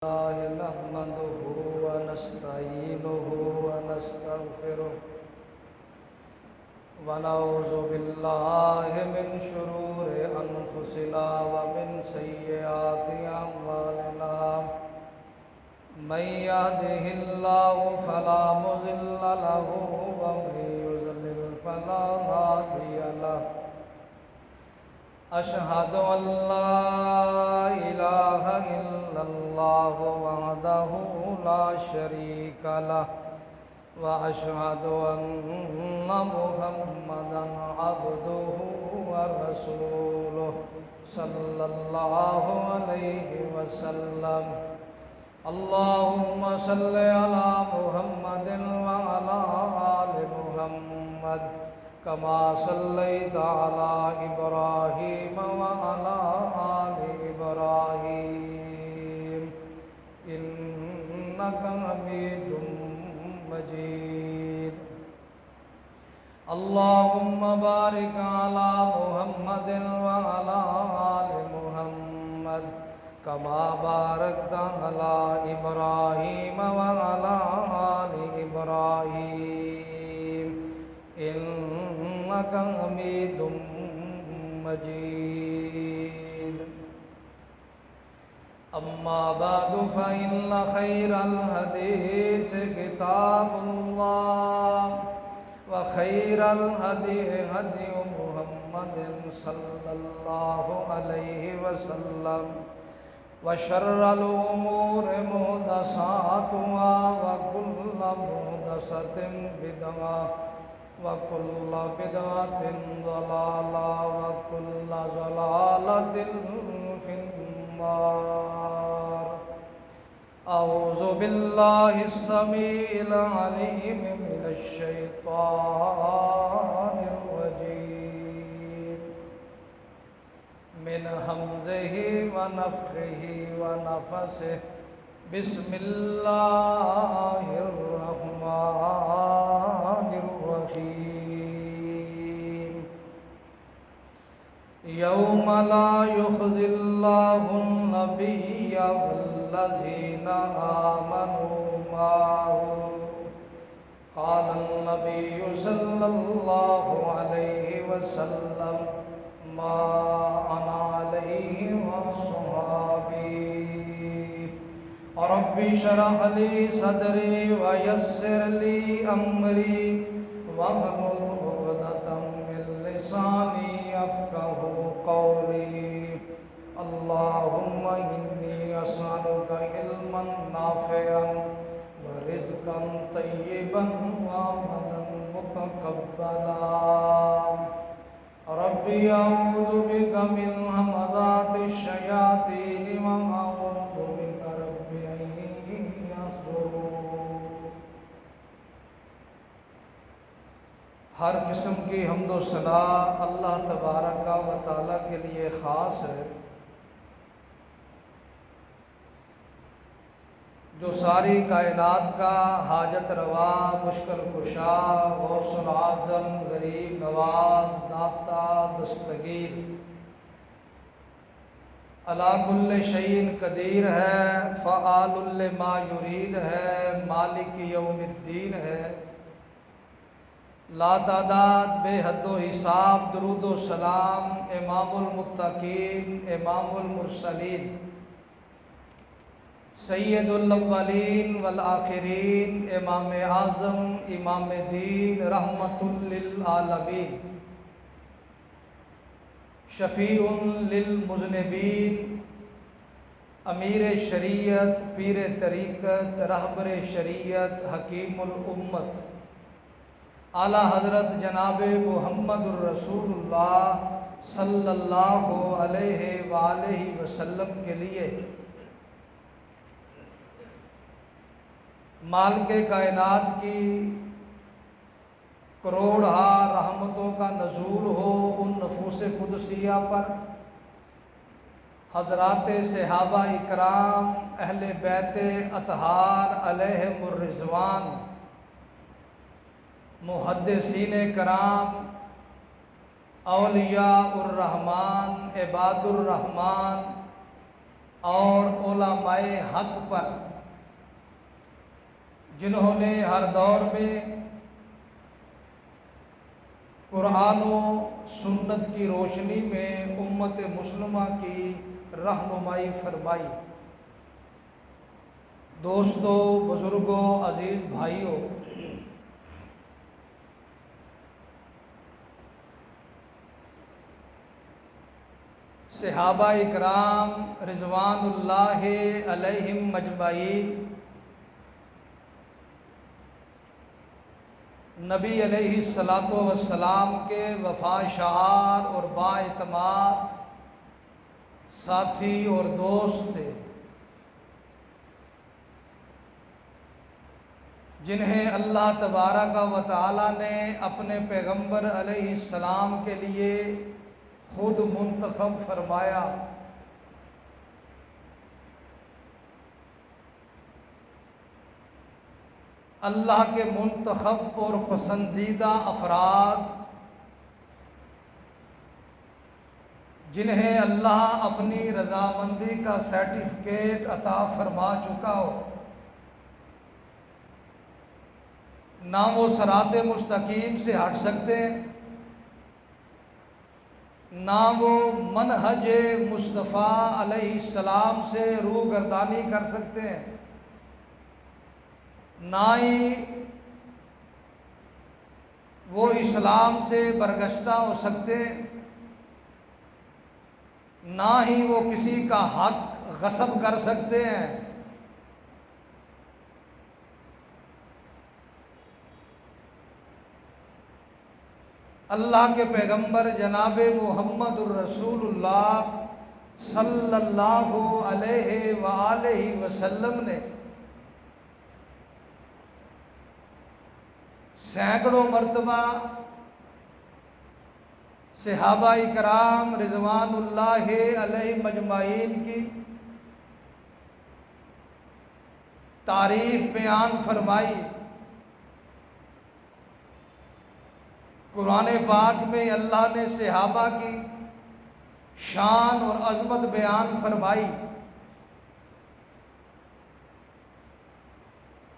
नहमदुहु व नस्तईनुहु व नस्तगफिरुह व नऊज़ु बिल्लाहि मिन शुरूरि अनफुसिना व मिन सय्यिआति अअमालिना मन यहदिहिल्लाहु फला मुज़िल्ल लहु व मन युज़लिल फला हादिय लहु। अशहदु अल्ला इलाहा इल्लल्लाह वहदहु ला शरीका लहु व अशहदु अन्ना मुहम्मदन अब्दुहु व रसूलुहु सल्लल्लाहु अलैहि वसल्लम। अल्लाहुम्मा सल्लि अला मुहम्मदिन व अला आलि मुहम्मद कमा सल्लैता अला इब्राहीम व अला आलि इब्राहीम इन्नका हमीदुम मजीद। अल्लाहुम्मा बारिक अला मुहम्मदिन व अला आलि मुहम्मद कमा बारकता अला इब्राहीम व अला आलि इब्राहीम इन्नका हमीदुम मजीद। अम्मा बादु फ़इन्न खैरल हदीस किताबुल्लाह व खैरल हदी हदी मुहम्मदिन सल्लल्लाहु अलैहि वसल्लम व शर्रल उमूरि मुहदसातुहा व कुल्लु मुहदसतिन बिदअह व कुल्लु बिदअतिन ज़लालह व कुल्लु ज़लालतिन फिन्नार। अऊज़ु बिल्लाहिस समीइल अलीम मिनश शैतानिर रजीम मिन हमज़िही व नफ़्ख़िही व नफ़सिही। बिस्मिल्लाहिर रहमानिर रहीम। यौम ला युख़ज़िल्लाहुन नबिय्य वल्लज़ीना आमनू माअहु क़ालन नबिय्यु सल्लल्लाहु अलैहि वसल्लम मा अना अलैहि व अस्हाबी। रब्बि शरह ली सदरी व यस्सिर ली अमरी वहलुल उक़दतम मिन लिसानी यफ़क़हू क़ौली। अल्लाहुम्मा इन्नी अस्अलुका इल्मन नाफ़िअन व रिज़्क़न तय्यिबन व अमलन मुतक़ब्बला। रब्बि अऊज़ु बिका मिन हमज़ातिश शयातीन व अऊज़ु बिका रब्बि अन यहज़ुरून। हर किस्म की हम्द व सना अल्लाह तबारक व तआला के लिए ख़ास है, जो सारी कायनात का हाजत रवा, मुश्किल कुशा, गौसुल आज़म, गरीब नवाज, दाता, दस्तगीर, अला कुल्लि शैइन कदीर है, फ़आलुल लिमा युरीद है, मालिक यौमिद्दीन है। ला तादाद बेहद्दो हिसाब दुरूदो सलाम इमामुल मुत्तकीन इमामुल मुरसलीन सैयदुल अव्वलीन वल आखिरीन इमाम आज़म इमाम दीन रहमतुल लिल आलमीन शफ़ीउन लिल मुज़निबीन अमीर शरीयत पीर तरीक़त रहबर शरीयत हकीमुल उम्मत आला हज़रत जनाब मुहम्मदुर रसूलुल्लाह सल्लल्लाहु अलैहि वालैहि वसल्लम के लिए मालिक कायनात की करोड़हा रहमतों का नज़ूल हो उन नफूस कुदसिया पर, हज़रात सहाबा इकराम अहले बैत अतहार अलैहिमुर रिज़वान, मुहद्दिसीन कराम, औलिया उर रहमान, इबादुर रहमान, और उलमाए हक पर जिन्होंने हर दौर में कुरान और सुन्नत की रोशनी में उम्मत मुस्लिमा की रहनुमाई फरमाई। दोस्तों, बुजुर्गों, अजीज़ भाइयों, सहाबा इकराम रिज़वानुल्लाह अलैहिम मजमाईन नबी अलैहिस्सलातो वस्सलाम के वफ़ा शआर और बाएतमाद साथी और दोस्त थे, जिन्हें अल्लाह तबारक व तआला ने अपने पैगंबर अलैहिस्सलाम के लिए खुद मुंतखब फरमाया। अल्लाह के मुंतखब और पसंदीदा अफराद जिन्हें अल्लाह अपनी रज़ामंदी का सर्टिफिकेट अता फरमा चुका हो, ना वो सराते मुस्तकीम से हट सकते हैं, ना वो मनहज मुस्तफ़ा अलैहिस्सलाम से रूगर्दानी कर सकते हैं, ना ही वो इस्लाम से बरगश्ता हो सकते, ना ही वो किसी का हक गस्ब कर सकते हैं। अल्लाह के पैगंबर जनाब मुहम्मदुर रसूलुल्लाह सल्लल्लाहु अलैहि वालैहि वसल्लम ने सैकड़ों मरतबा सहाबा इकराम रिज़वानुल्लाह अलैहि मजमाईन की तारीफ़ बयान फरमाई। कुरान पाक में अल्लाह ने सहाबा की शान और अज़मत बयान फरमाई।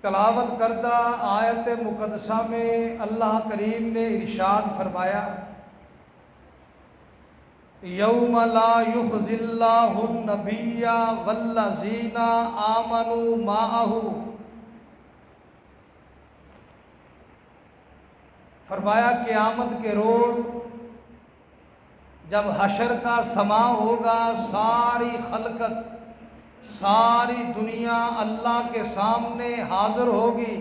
तलावत करदा आयत मुक़द्दसा में अल्लाह करीम ने इरशाद फरमाया, यौम ला युख़्ज़िल्लाहुन नबिय्या वल्लज़ीना आमनू माअहू। फरमाया क़यामत के रोज़ जब हशर का समा होगा, सारी खलकत, सारी दुनिया अल्लाह के सामने हाजिर होगी।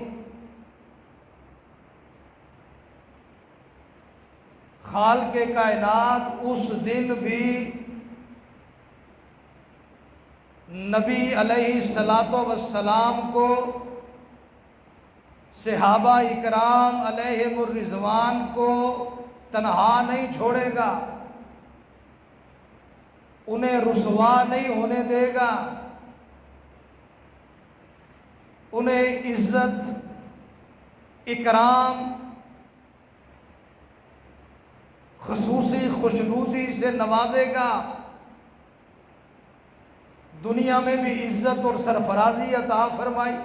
खालिक़े कायनात उस दिन भी नबी अलैहिस्सलातो वस्सलाम को सहाबा इकराम अलैहिमुर रिज़वान को तन्हा नहीं छोड़ेगा, उन्हें रुसवा नहीं होने देगा, उन्हें इज़्ज़त इकराम ख़ुसूसी खुशनूदी से नवाजेगा। दुनिया में भी इज़्ज़त और सरफराजी अता फरमाई।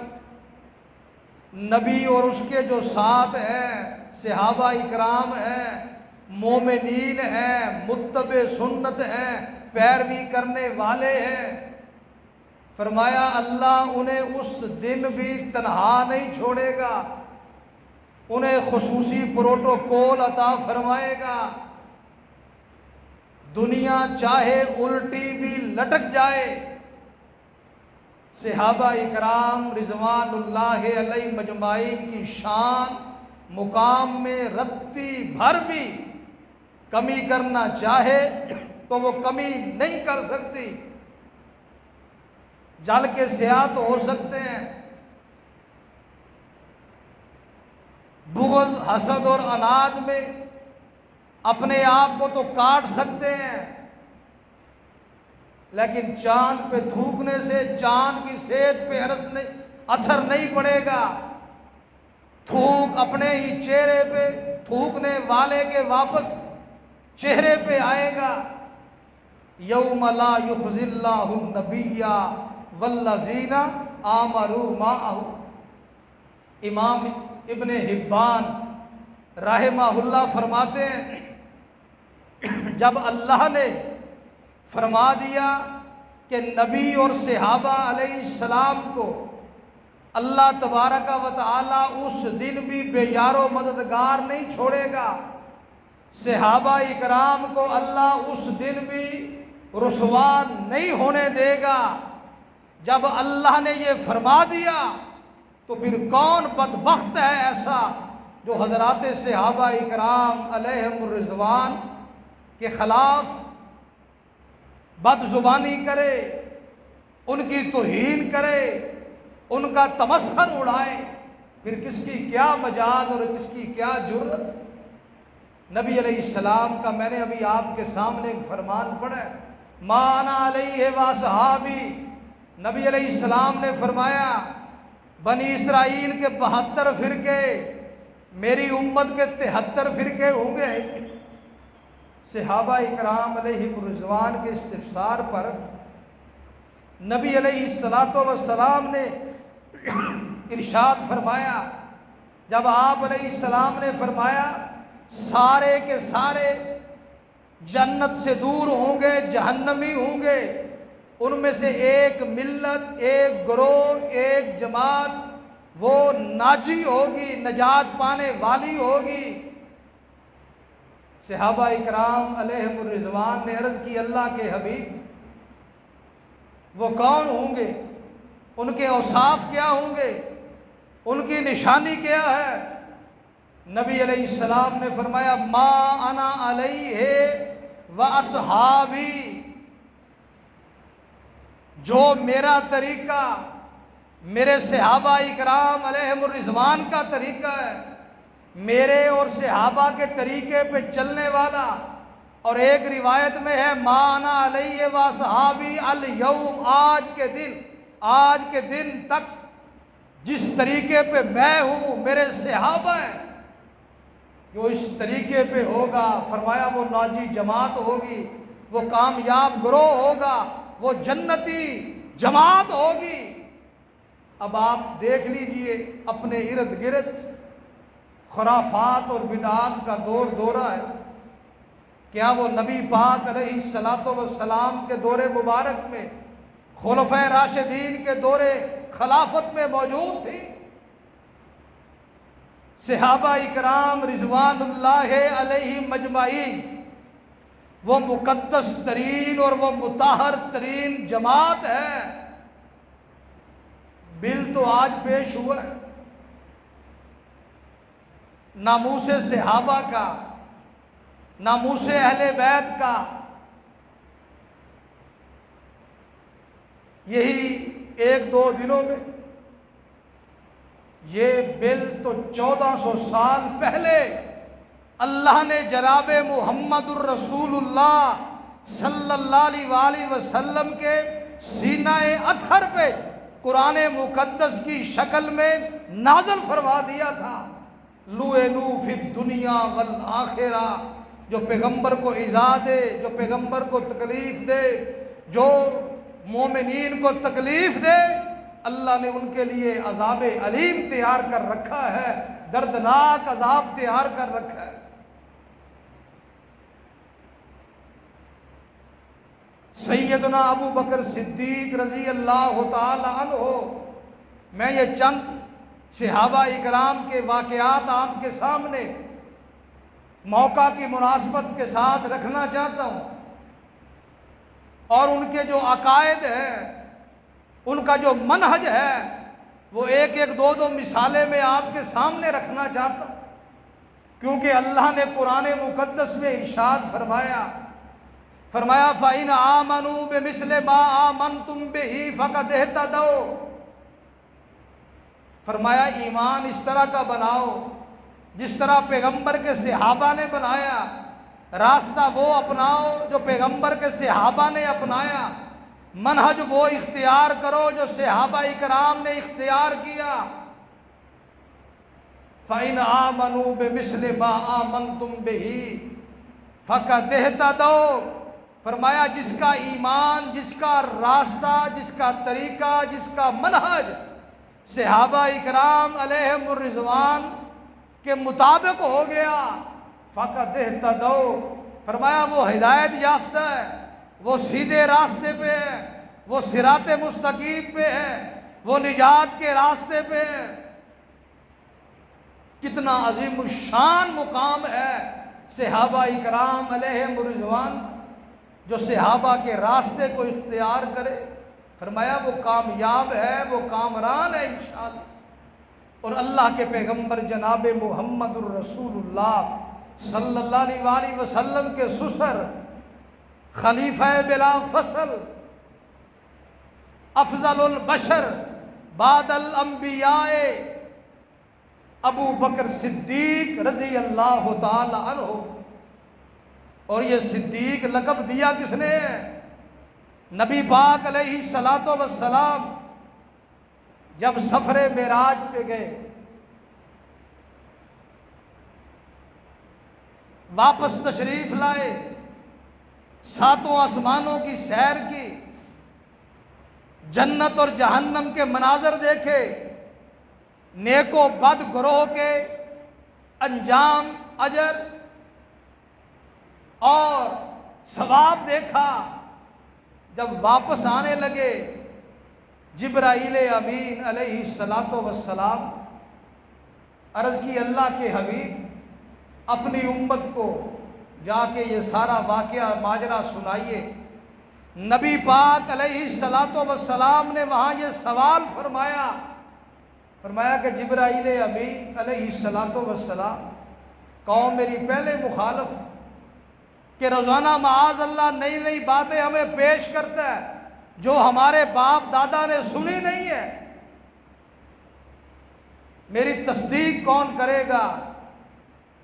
नबी और उसके जो साथ हैं, सहाबा इकराम हैं, मोमिनीन हैं, मुत्तबे सुन्नत हैं, पैरवी करने वाले हैं, फरमाया अल्लाह उन्हें उस दिन भी तन्हा नहीं छोड़ेगा, उन्हें खुसूसी प्रोटोकॉल अता फरमाएगा। दुनिया चाहे उल्टी भी लटक जाए, सहाबा इकराम रिज़वानुल्लाह अलैहि मजमाईन की शान मुकाम में रत्ती भर भी कमी करना चाहे तो वो कमी नहीं कर सकती। जल के स्याह तो हो सकते हैं, बुग़्ज़, हसद और अनाद में अपने आप को तो काट सकते हैं, लेकिन चांद पे थूकने से चांद की सेहत पे असर नहीं पड़ेगा। थूक अपने ही चेहरे पे थूकने वाले के वापस चेहरे पे आएगा। यौम ला युखज़िल्लाहु नबिय्या वल्लज़ीना आमरू माअहू। इमाम इब्ने हिब्बान राहिमहुल्लाह फरमाते हैं, जब अल्लाह ने फरमा दिया कि नबी और सहाबा अलैहिस्सलाम को अल्लाह तबारक व तआला उस दिन भी बेयारो मददगार नहीं छोड़ेगा, सहाबा इकराम को अल्लाह उस दिन भी रुसवा नहीं होने देगा। जब अल्लाह ने ये फरमा दिया तो फिर कौन बदबख्त है ऐसा जो हज़रात सहाबा इकराम अलैहिमुर रिज़वान के ख़िलाफ़ बदज़ुबानी करे, उनकी तौहीन करे, उनका तमस्खर उड़ाए। फिर किसकी क्या मजाल और किसकी क्या जुर्रत। नबी अलैहिस्सलाम का मैंने अभी आपके सामने एक फरमान पढ़ा है, मा अना अलैहि व असहाबी। नबी अलैहिस्सलाम ने फरमाया, बनी इसराइल के 72 फ़िरके, मेरी उम्मत के 73 फ़िरके होंगे। सहाबा इकराम अलैहिमुर रिज़वान के इस्तिफ़सार पर नबी अलैहिस्सलातो वस्सलाम ने इरशाद फरमाया, जब आप अलैहिस्सलाम ने फरमाया सारे के सारे जन्नत से दूर होंगे, जहन्नमी होंगे, उनमें से एक मिल्लत, एक ग्रोह, एक जमात वो नाजी होगी, नजात पाने वाली होगी। सहाबा इकराम अलैहिमुर रिज़वान ने अर्ज़ की, अल्लाह के हबीब वो कौन होंगे, उनके औसाफ क्या होंगे, उनकी निशानी क्या है। नबी अलैहिस्सलाम ने फरमाया, मा अना अलैहि व असहाबी, जो मेरा तरीका, मेरे सहाबा इकराम अलैहिमुर रिज़वान का तरीका है, मेरे और सहाबा के तरीके पे चलने वाला। और एक रिवायत में है, मा अना अलैहि व असहाबी अल यौम, आज के दिन तक जिस तरीके पे मैं हूँ, मेरे सहाबा हैं, जो इस तरीके पे होगा, फरमाया वो नाजी जमात होगी, वो कामयाब ग्रोह होगा, वो जन्नती जमात होगी। अब आप देख लीजिए अपने इर्द गिर्द खुराफात और बिदात का दौर दौरा है। क्या वो नबी पाक अलैहिस्सलातो वस्सलाम के दौरे मुबारक में, खुलफ़ाए राशिदीन के दौरे खिलाफत में मौजूद थी? सहाबा इकराम रिज़वानुल्लाहि अलैहिम अजमाइन वो मुक़द्दस तरीन और वो मुताहर तरीन जमात है। बिल तो आज पेश हुआ है नामूसे सहाबा का, नामूसे अहले बैत का। यही 1-2 दिनों में ये बिल तो 1400 साल पहले अल्लाह ने जनाब मुहम्मदुर रसूलुल्लाह सल्लल्लाहु अलैहि वसल्लम के सीनाए अतहर पे कुरान मुक़द्दस की शक्ल में नाज़िल फरमा दिया था। लुएनू फिद दुनिया वल आखिरा, जो पैगंबर को इज़ा दे, जो पैगंबर को तकलीफ़ दे, जो मोमिनीन को तकलीफ़ दे, अल्लाह ने उनके लिए अज़ाब अलीम तैयार कर रखा है, दर्दनाक अज़ाब तैयार कर रखा है। सैयदना अबू बकर सिद्दीक रज़ी अल्लाह ताला अन्हु, मैं ये चंद सहाबा इकराम के वाक़यात आपके सामने मौका की मुनासबत के साथ रखना चाहता हूँ, और उनके जो अकायद हैं, उनका जो मनहज है, वो एक 2 मिसालें मैं आपके सामने रखना चाहता हूँ। क्योंकि अल्लाह ने कुरान मुक़द्दस में इरशाद फरमाया फ़इन आमनू बिमिस्ले मा आमनतुम बिही फ़क़द इहतदौ। फरमाया ईमान इस तरह का बनाओ जिस तरह पैगंबर के सहाबा ने बनाया, रास्ता वो अपनाओ जो पैगंबर के सहाबा ने अपनाया, मनहज वो इख्तियार करो जो सहाबा इकराम ने इख्तियार किया। फ़इन आमनू बिमिस्ले मा आमनतुम बिही फ़क़द इहतदौ। फरमाया जिसका ईमान, जिसका रास्ता, जिसका तरीका, जिसका मनहज सहाबा इकराम अलैहिमुर रिज़वान के मुताबिक हो गया, फ़क़द इह्तदौ, फरमाया वो हिदायत याफ्ता है, वो सीधे रास्ते पे है, वो सिराते मुस्तकीम पे है, वो निजात के रास्ते पे है। कितना अजीम शान मुकाम है सहाबा इकराम अलैहिमुर रिज़वान, जो सहाबा के रास्ते को इख्तियार करे। फरमाया वो कामयाब है, वो कामरान है इंशाअल्लाह। और अल्लाह के पैगंबर जनाब मुहम्मदुर रसूलुल्लाह सल्लल्लाहु अलैहि वसल्लम के ससुर खलीफा बिला फसल अफजलुल बशर बादल अंबियाए अबू बकर सिद्दीक रज़ी अल्लाह ताला अन्हु। और ये सिद्दीक लक़ब दिया किसने? नबी पाक अलैहि सलातो वस्सलाम जब सफरे मेराज पे गए, वापस तशरीफ लाए, सातों आसमानों की सैर की, जन्नत और जहन्नम के मनाजर देखे, नेको बद ग्रोह के अंजाम, अजर और सवाब देखा। जब वापस आने लगे, जिब्राईल अमीन अलैहि सलातो वस्सलाम अर्ज़ की अल्लाह के हबीब अपनी उम्मत को जाके ये सारा वाक़या माजरा सुनाइए। नबी पाक अलैहि सलातो वस्सलाम ने वहाँ ये सवाल फरमाया, फरमाया कि जिब्राईल अमीन अलैहि सलातो वस्सलाम, कौम मेरी पहले मुखालफ कि रोज़ाना माआज़ अल्लाह नई नई बातें हमें पेश करता है जो हमारे बाप दादा ने सुनी नहीं है, मेरी तस्दीक कौन करेगा?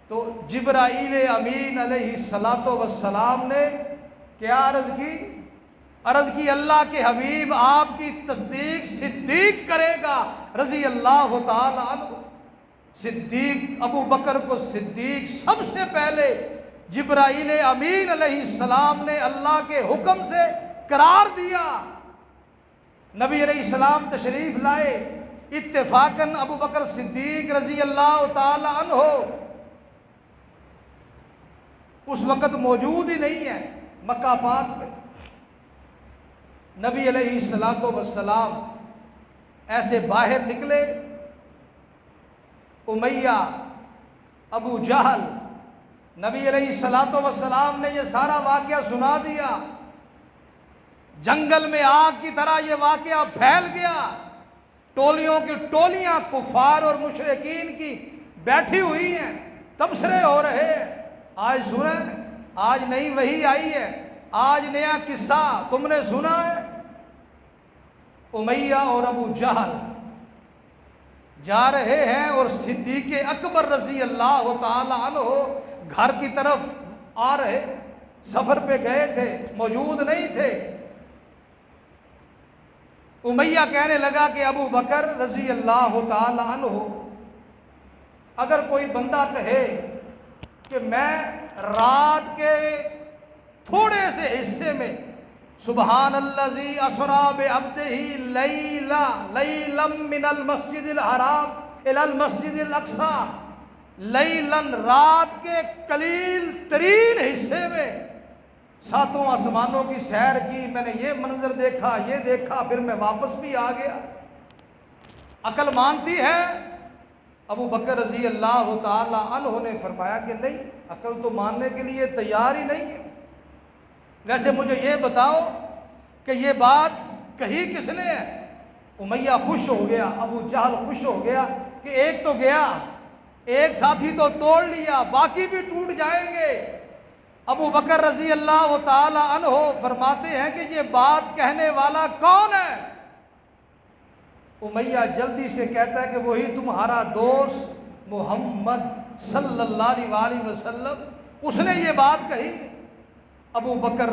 तो जिब्राईल अमीन अलैहि सलातो वस्सलाम ने क्या अर्ज़ की अल्लाह के हबीब आपकी तस्दीक सिद्दीक करेगा रज़ी अल्लाह ताला अन्हु। सिद्दीक अबू बकर को सिद्दीक सबसे पहले जिब्राईल अमीन अलैहिस्सलाम ने अल्लाह के हुक्म से करार दिया। नबी अलैहिस्सलाम तशरीफ लाए, इत्तेफाकन अबू बकर सिद्दीक रज़ी अल्लाह ताला अन्हु उस वक़्त मौजूद ही नहीं है मक्का पाक में। नबी अलैहिस्सलातो वस्सलाम ऐसे बाहर निकले, उमैया, अबू जहल, नबी अलैहिस्सलातो वस्सलाम ने ये सारा वाक़या सुना दिया। जंगल में आग की तरह ये वाक़या फैल गया। टोलियों की टोलियां कुफार और मुशरिकीन की बैठी हुई हैं, तबसरे हो रहे हैं। आज सुना, आज नई वही आई है, आज नया किस्सा तुमने सुना है। उमैया और अबू जहल जा रहे हैं और सिद्दीक़ अकबर रज़ी अल्लाह ताला अन्हु घर की तरफ आ रहे, सफ़र पे गए थे, मौजूद नहीं थे। उमैया कहने लगा कि अबू बकर रज़ी अल्लाह ताला अन्हु, अगर कोई बंदा कहे कि मैं रात के थोड़े से हिस्से में सुबहानल्लज़ी असरा बिअब्दिही लैलम मिनल मस्जिदिल हराम इलल मस्जिदिल अक़सा, लैलन रात के कलील तरीन हिस्से में सातों आसमानों की सैर की, मैंने ये मंजर देखा, ये देखा, फिर मैं वापस भी आ गया। अकल मानती है? अबू बकर रज़ी अल्लाह ताला अन्हु ने फरमाया कि नहीं, अकल तो मानने के लिए तैयार ही नहीं है। वैसे मुझे ये बताओ कि ये बात कही किसने है? उमैया खुश हो गया, अबू जहल खुश हो गया कि एक तो गया, एक साथी तो तोड़ लिया, बाकी भी टूट जाएंगे। अबू बकर रज़ी अल्लाह ताला अन्हु फरमाते हैं कि ये बात कहने वाला कौन है? उमैया जल्दी से कहता है कि वही तुम्हारा दोस्त मोहम्मद सल्लल्लाहु अलैहि वसल्लम, उसने ये बात कही। अबू बकर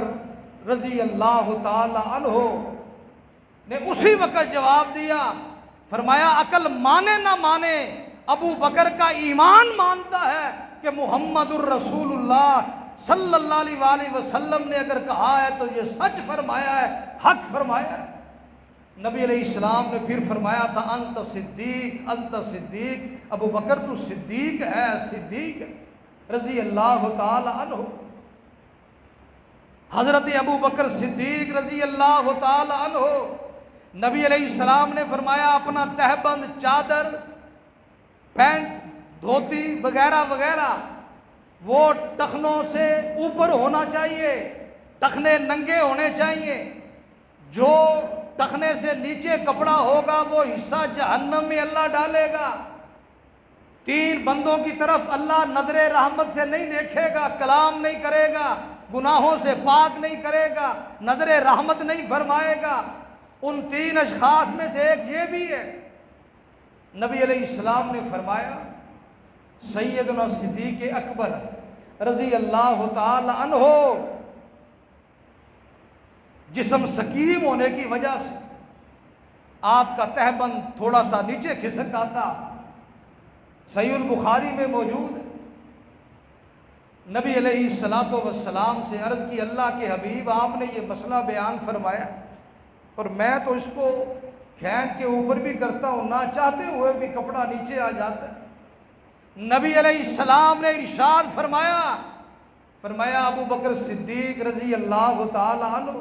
रज़ी अल्लाह ताला अन्हु ने उसी वक़्त जवाब दिया, फरमाया अकल माने ना माने, अबू बकर का ईमान मानता है कि मुहम्मदुर रसूलुल्लाह सल्लल्लाहु अलैहि वसल्लम ने अगर कहा है तो ये सच फरमाया है, हक फरमाया है। नबी अलैहिस्सलाम ने फिर फरमाया था अंत सिद्दीक, अबू बकर तू सिद्दीक है, सिद्दीक रजी अल्लाह ताला अन्हु। हजरत अबू बकर सिद्दीक रजी अल्लाह ताला अन्हु, नबी अलैहिस्सलाम ने फरमाया अपना तहबंद, चादर, पैंट, धोती वगैरह वगैरह वो टखनों से ऊपर होना चाहिए, टखने नंगे होने चाहिए। जो टखने से नीचे कपड़ा होगा वो हिस्सा जहन्नम में अल्लाह डालेगा। 3 बंदों की तरफ अल्लाह नजरे रहमत से नहीं देखेगा, कलाम नहीं करेगा, गुनाहों से पाक नहीं करेगा, नजरे रहमत नहीं फरमाएगा। उन 3 अशखास में से एक ये भी है। नबी अलैहिस्सलाम ने फरमाया सैयदना सिद्दीक़ अकबर रजी अल्लाह ताला अन्हो जिस्म सकीम होने की वजह से आपका तहबंद थोड़ा सा नीचे खिसक आता। सहीहुल बुखारी में मौजूद है। नबी अलैहिस्सलातु वस्सलाम से अर्ज़ की अल्लाह के हबीब आपने ये मसला बयान फरमाया और मैं तो इसको खींच के ऊपर भी करता हूँ, ना चाहते हुए भी कपड़ा नीचे आ जाता है। नबी अलैहिस्सलाम ने इरशाद फरमाया अबू बकर सिद्दीक रजी अल्लाह ताला अन्हु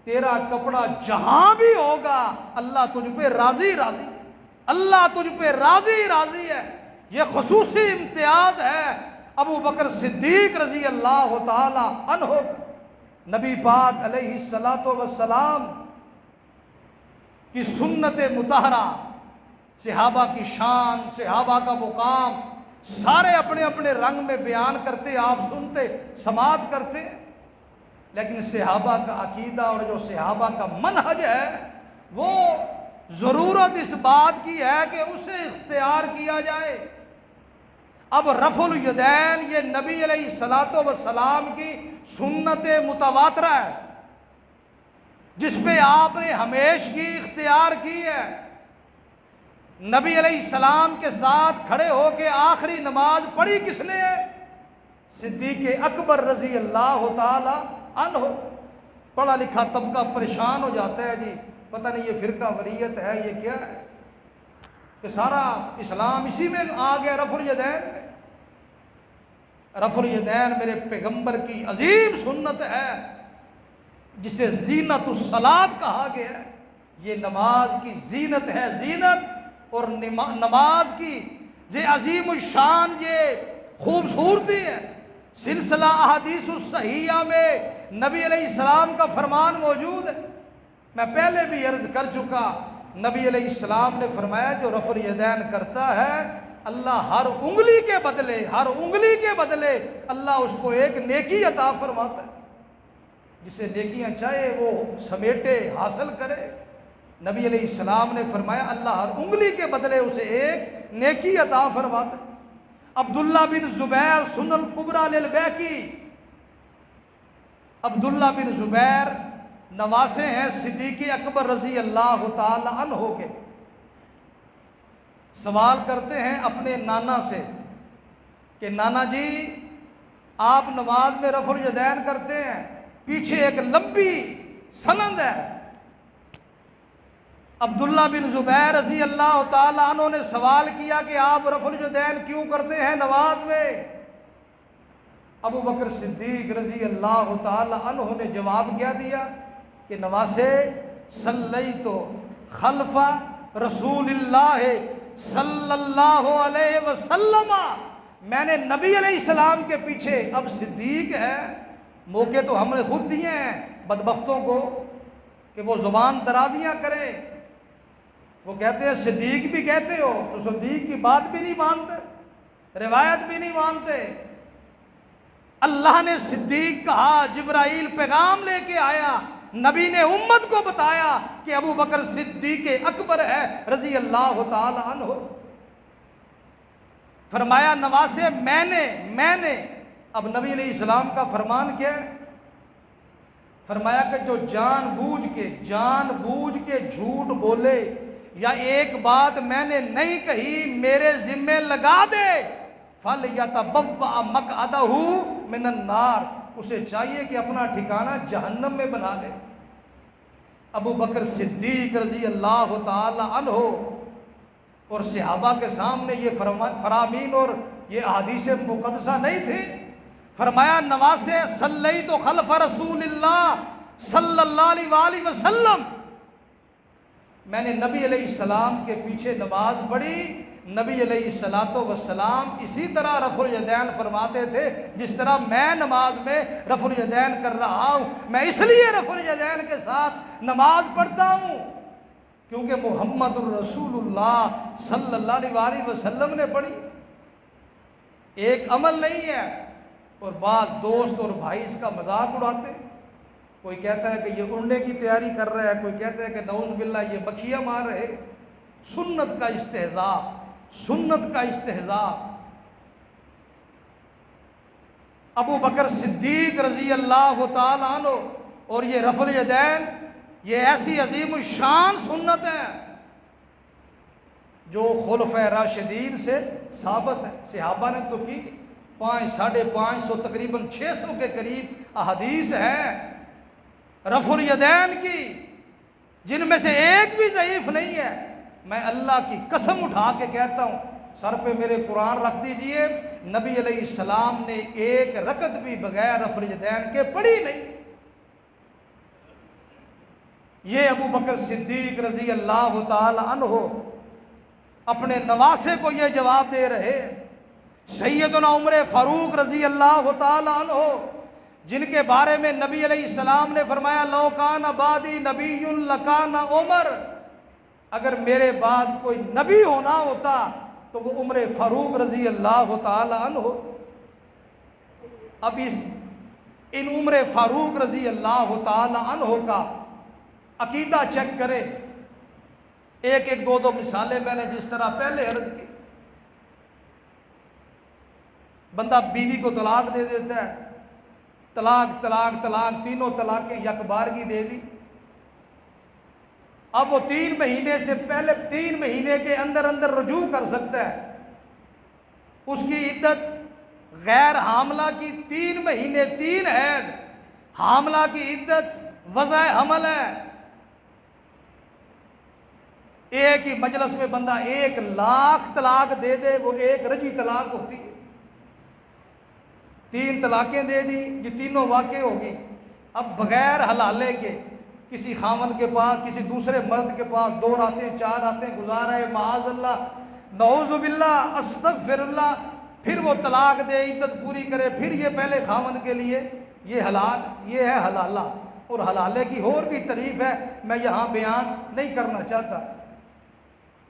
तेरा कपड़ा जहां भी होगा अल्लाह तुझ पे राजी राजी है, अल्लाह तुझ पे राजी राजी है। यह खुसूसी इम्तियाज है अबू बकर सिद्दीक रजी अल्लाह ताला अन्हु। नबी पाक अलैहिस्सलातु वस्सलाम की सुन्नत मुतहरा, सहाबा की शान, सहाबा का मुकाम सारे अपने अपने रंग में बयान करते, आप सुनते समात करते। लेकिन सहाबा का अकीदा और जो सहाबा का मनहज है वो ज़रूरत इस बात की है कि उसे इख्तियार किया जाए। अब रफ़ुल यदैन ये नबी अलैहिस्सलातु वस्सलाम की सुन्नत मुतवातरा है जिस पे आपने हमेशगी इख्तियार की है। नबी अलैहिस्सलाम के साथ खड़े होके आखिरी नमाज पढ़ी किसने है? सिद्दीक़ अकबर रजी अल्लाह ताला अन्हु। पढ़ा लिखा तबका परेशान हो जाता है जी, पता नहीं ये फिरका वरीयत है, ये क्या है, कि सारा इस्लाम इसी में आ गया रफ़ुल यदैन में। रफ़ुल यदैन मेरे पैगंबर की अजीम सुन्नत है जिसे ज़ीनतुस सलात कहा गया है। ये नमाज की जीनत है, जीनत, और नमाज की ये अजीम शान, ये खूबसूरती है। सिलसिला अहादीसुस सहीहा में नबी अलैहिस्सलाम का फरमान मौजूद है। मैं पहले भी अर्ज कर चुका, नबी अलैहिस्सलाम ने फरमाया जो रफ़ुल यदैन करता है अल्लाह हर उंगली के बदले अल्लाह उसको एक नेकी अता फरमाता है। जिसे नेकियां चाहे वो समेटे, हासिल करे। नबी अलैहिस्सलाम ने फरमाया अल्लाह हर उंगली के बदले उसे एक नेकी अता फरमाता है। अब्दुल्ला बिन ज़ुबैर सुनन कुबरा लिल बैकी, अब्दुल्ला बिन ज़ुबैर नवासे हैं सिद्दीक़ अकबर रजी अल्लाह ताला अन्हु के। सवाल करते हैं अपने नाना से कि नाना जी आप नमाज में रफ़ुल यदैन करते हैं, पीछे एक लंबी सनद है। अब्दुल्ला बिन ज़ुबैर रज़ी अल्लाह ताला अन्हु ने सवाल किया कि आप रफ़ुल यदैन क्यों करते हैं नमाज में? अबू बकर सिद्दीक रज़ी अल्लाह ताला अन्हु ने जवाब क्या दिया कि नवासे सल्लैतु खल्फ़ा रसूलिल्लाह सल्लल्लाहु अलैहि वसल्लम, मैंने नबी अलैहिस्सलाम के पीछे। अब सिद्दीक है, मौके तो हमने खुद दिए हैं बदबख्तों को कि वो ज़ुबान दराजियाँ करें। वो कहते हैं सिद्दीक भी कहते हो तो सिद्दीक की बात भी नहीं मानते, रिवायत भी नहीं मानते। अल्लाह ने सिद्दीक कहा, जिब्राइल पैगाम लेके आया, नबी ने उम्मत को बताया कि अबू बकर सिद्दीक़ अकबर है रज़ी अल्लाह ताला अन्हु। फरमाया नवासे मैंने अब नबी अलैहिस्सलाम का फरमान क्या है? फरमाया कि जो जानबूझ के झूठ बोले या एक बात मैंने नहीं कही मेरे जिम्मे लगा दे, फल यतबव्वा मक़अदहु मिनन नार, उसे चाहिए कि अपना ठिकाना जहन्नम में बना ले। अबू बकर सिद्दीक रजी अल्लाह ताला अन्हो और सहाबा के सामने ये फरामीन और ये अहादीस मुक़द्दसा नहीं थे। फरमाया नवासे सल्लई तो खल्फ रसूलिल्लाह सल्लल्लाहु अलैहि वसल्लम, मैंने नबी अलैहिस्सलाम के पीछे नमाज पढ़ी। नबी अलैहिस्सलातो वस्सलाम इसी तरह रफ़ुल यदैन फरमाते थे जिस तरह मैं नमाज में रफ़ुल यदैन कर रहा हूँ। मैं इसलिए रफ़ुल यदैन के साथ नमाज पढ़ता हूँ क्योंकि मुहम्मदुर रसूलुल्लाह सल्लल्लाहु अलैहि वसल्लम ने पढ़ी। एक अमल नहीं है। और बाद दोस्त और भाई इसका मजाक उड़ाते। कोई कहता है कि ये उड़ने की तैयारी कर रहा है, कोई कहता है कि नऊज़ बिल्लाह ये बखिया मार रहे। सुन्नत का इस्तेहज़ा, सुन्नत का इस्तेहज़ा। अबू बकर सिद्दीक रजी अल्लाह ताला अन्हु और ये रफ़ुल यदैन, ये ऐसी अजीम शान सुन्नत है जो खुलफ़ाए राशिदीन से साबित है। सहाबा ने तो की 500-550 तकरीबन 600 के करीब अहदीस हैं रफ़ुल यदैन की, जिनमें से एक भी ज़ईफ़ नहीं है। मैं अल्लाह की कसम उठा के कहता हूँ, सर पे मेरे कुरान रख दीजिए, नबी अलैहिस्सलाम ने एक रकत भी बगैर रफ़ुल यदैन के पढ़ी नहीं। ये अबू बकर सिद्दीक रजी अल्लाह ताला अन्हु अपने नवासे को ये जवाब दे रहे। सैयदना उमर फ़ारूक रजी अल्लाह ताला अन्हु, जिनके बारे में नबी अलैहिस्सलाम ने फरमाया लौ कान बादी नबियुन लकाना उमर, अगर मेरे बाद कोई नबी होना होता तो वो उमर फ़ारूक रजी अल्लाह ताला अन्हु। अब इन उमर फ़ारूक रजी अल्लाह ताला अन्हु का अकीदा चेक करें। एक एक दो दो मिसालें मैंने जिस तरह पहले अर्ज की। बंदा बीवी को तलाक दे देता है, तलाक तलाक तलाक, तीनों तलाकें यकबारगी दे दी। अब वो 3 महीने से पहले 3 महीने के अंदर अंदर रुजू कर सकता है। उसकी इद्दत गैर हामला की 3 महीने 3 है, हामला की इद्दत वज़ा हमल है। एक ही मजलस में बंदा 1 लाख तलाक दे दे, वो एक रजी तलाक होती है। 3 तलाकें दे दी, ये तीनों वाक़े होगी। अब बगैर हलाले के किसी खामद के पास किसी दूसरे मर्द के पास 2 रातें 4 रातें गुजारा है, माअज़ल्लाह नऊज़ु बिल्लाह अस्तग़फिरुल्लाह, फिर वो तलाक दे, इद्दत पूरी करे, फिर ये पहले खामद के लिए ये हलाल, ये है हलाला। और हलाले की और भी तारीफ़ है, मैं यहाँ बयान नहीं करना चाहता।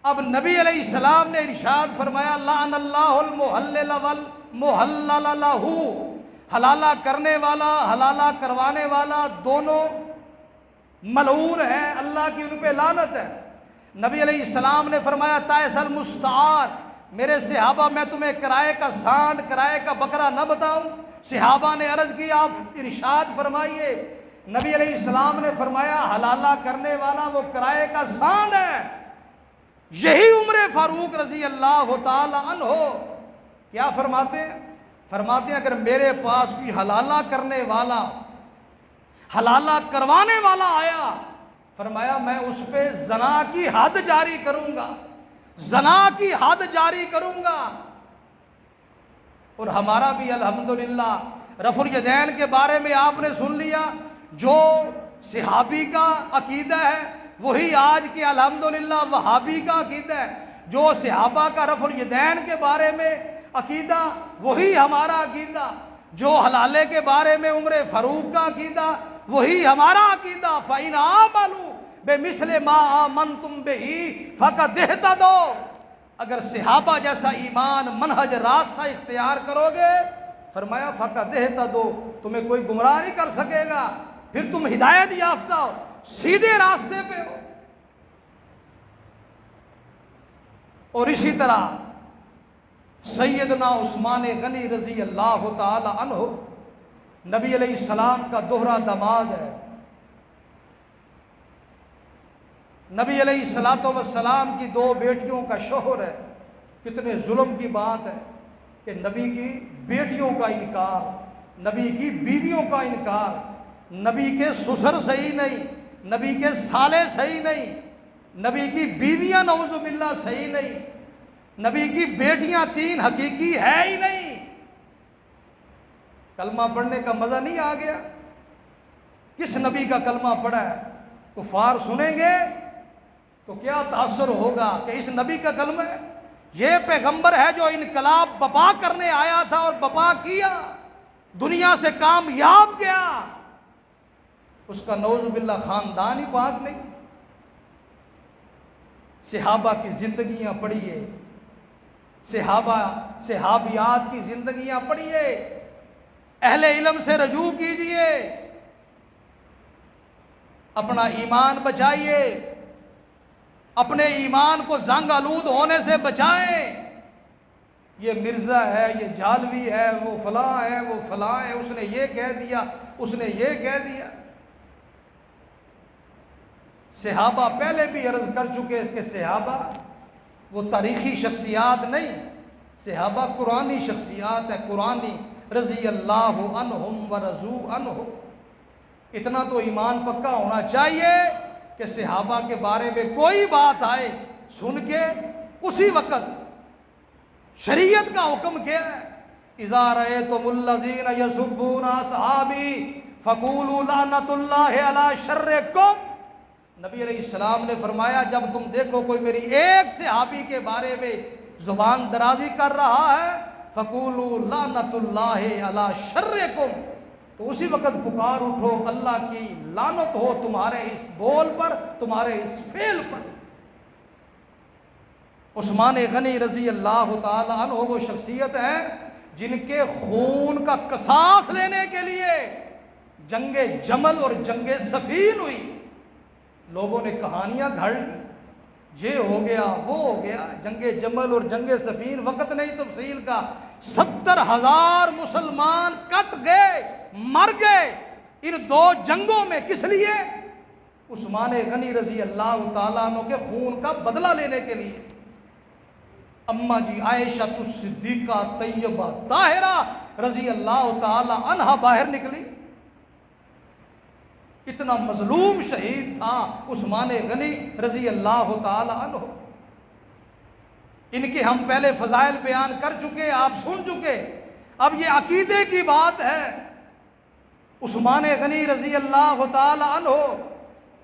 अब नबी अलैहिस्सलाम ने इरशाद फरमाया लाअनल्लाहुल मुहल्लिल वल मुहल्लल लहू, हलाला करने वाला हलाला करवाने वाला दोनों मलऊन है, अल्लाह की उन पे लानत है। नबी अलैहिस्सलाम ने फरमाया ताइसल मुस्तार, मेरे सहाबा मैं तुम्हें किराए का सांड किराए का बकरा न बताऊं? सहाबा ने अर्ज की आप इरशाद फरमाइए। नबी अलैहिस्सलाम ने फरमाया हलाला करने वाला वो किराए का सांड है। यही उमर फ़ारूक रजी अल्लाह ताला अन्हु क्या फरमाते हैं? फरमाते हैं अगर मेरे पास कोई हलाला करने वाला हलाला करवाने वाला आया, फरमाया मैं उस पर जना की हद जारी करूंगा, जना की हद जारी करूंगा। और हमारा भी अल्हम्दुलिल्लाह रफ़ुल यदैन के बारे में आपने सुन लिया, जो सहाबी का अकीदा है वही आज के अल्हम्दुलिल्लाह वहाबी का अकीदा है। जो सहाबा का रफ़ुल यदैन के बारे में अकीदा वही हमारा अकीदा, जो हलाले के बारे में उमर फ़ारूक का अकीदा वही हमारा अकीदा। फ़इन आमनू बेमिस्ले मा आमनतुम बिही फ़क़द इह्तदौ, अगर सहाबा जैसा ईमान मनहज रास्ता इख्तियार करोगे, फरमाया फ़क़द इह्तदौ, तुम्हें कोई गुमराह नहीं कर सकेगा, फिर तुम हिदायत याफ्ता हो, सीधे रास्ते पे हो। और इसी तरह सैयदना उस्मान गनी रजी अल्लाह ताला अन्हु नबी अलैहिस्सलाम का दोहरा दामाद है। नबी अलैहिस्सलातो वस्सलाम की 2 बेटियों का शोहर है। कितने जुल्म की बात है कि नबी की बेटियों का इनकार, नबी की बीवियों का इनकार, नबी के ससुर सही नहीं, नबी के साले सही नहीं, नबी की बीवियां नौजुबिल्ला सही नहीं, नबी की बेटियां 3 हकीकी है ही नहीं। कलमा पढ़ने का मजा नहीं आ गया? किस नबी का कलमा पढ़ा है? कुफार सुनेंगे तो क्या तासुर होगा कि इस नबी का कलमा है, ये पैगंबर है जो इनकलाब बपा करने आया था और बपा किया, दुनिया से कामयाब गया, उसका नौजुबिल्ला खानदान ही पाक नहीं। सहाबा की जिंदगियां पढ़िए, सहाबियात की जिंदगियां पढ़िए, अहले इल्म से रजू कीजिए, अपना ईमान बचाइए, अपने ईमान को जंग आलूद होने से बचाएं। ये मिर्ज़ा है, ये जालवी है, वो फलां है, वो फलां है, उसने ये कह दिया, उसने ये कह दिया। सहाबा पहले भी अर्ज कर चुके कि सहाबा वो तारीखी शख्सियात नहीं, सहाबा कुरानी शख्सियात है, कुरानी। रज़ी अल्लाहु अन्हुम व रज़ू अन्हु। इतना तो ईमान पक्का होना चाहिए कि सहाबा के बारे में कोई बात आए, सुन के उसी वक्त शरीयत का हुक्म क्या है? इज़ा रअयतुमुल्लज़ीन यसुब्बूना सहाबी फ़क़ूलू लानतुल्लाहि अला शर्रिकुम। नबी अलैहिस्सलाम ने फरमाया, जब तुम देखो कोई मेरी एक सहाबी के बारे में जुबान दराजी कर रहा है, फ़क़ूलू लानतुल्लाहि अला शर्रिकुम, तो उसी वक़्त पुकार उठो, अल्लाह की लानत हो तुम्हारे इस बोल पर, तुम्हारे इस फेल पर। उस्मान गनी रज़ी अल्लाह ताला अन्हु वो शख्सियत है जिनके खून का कसास लेने के लिए जंगे जमल और जंगे सफीन हुई। लोगों ने कहानियां घड़ ली, ये हो गया, वो हो गया, जंगे जमल और जंगे सफीन, वक़्त नहीं तफसील का। 70,000 मुसलमान कट गए, मर गए इन 2 जंगों में। किस लिए? उस्मान गनी रज़ी अल्लाह ताला अन्हु के खून का बदला लेने के लिए। अम्मा जी आयशा सिद्दीक़ा तैयबा ताहिरा रज़ी अल्लाह ताला अन्हा बाहर निकली। इतना मजलूम शहीद था उस्मान गनी रज़ी अल्लाह ताला अन्हु। इनके हम पहले फ़ज़ाइल बयान कर चुके, आप सुन चुके। अब ये अकीदे की बात है। उस्मान गनी रज़ी अल्लाह ताला अन्हु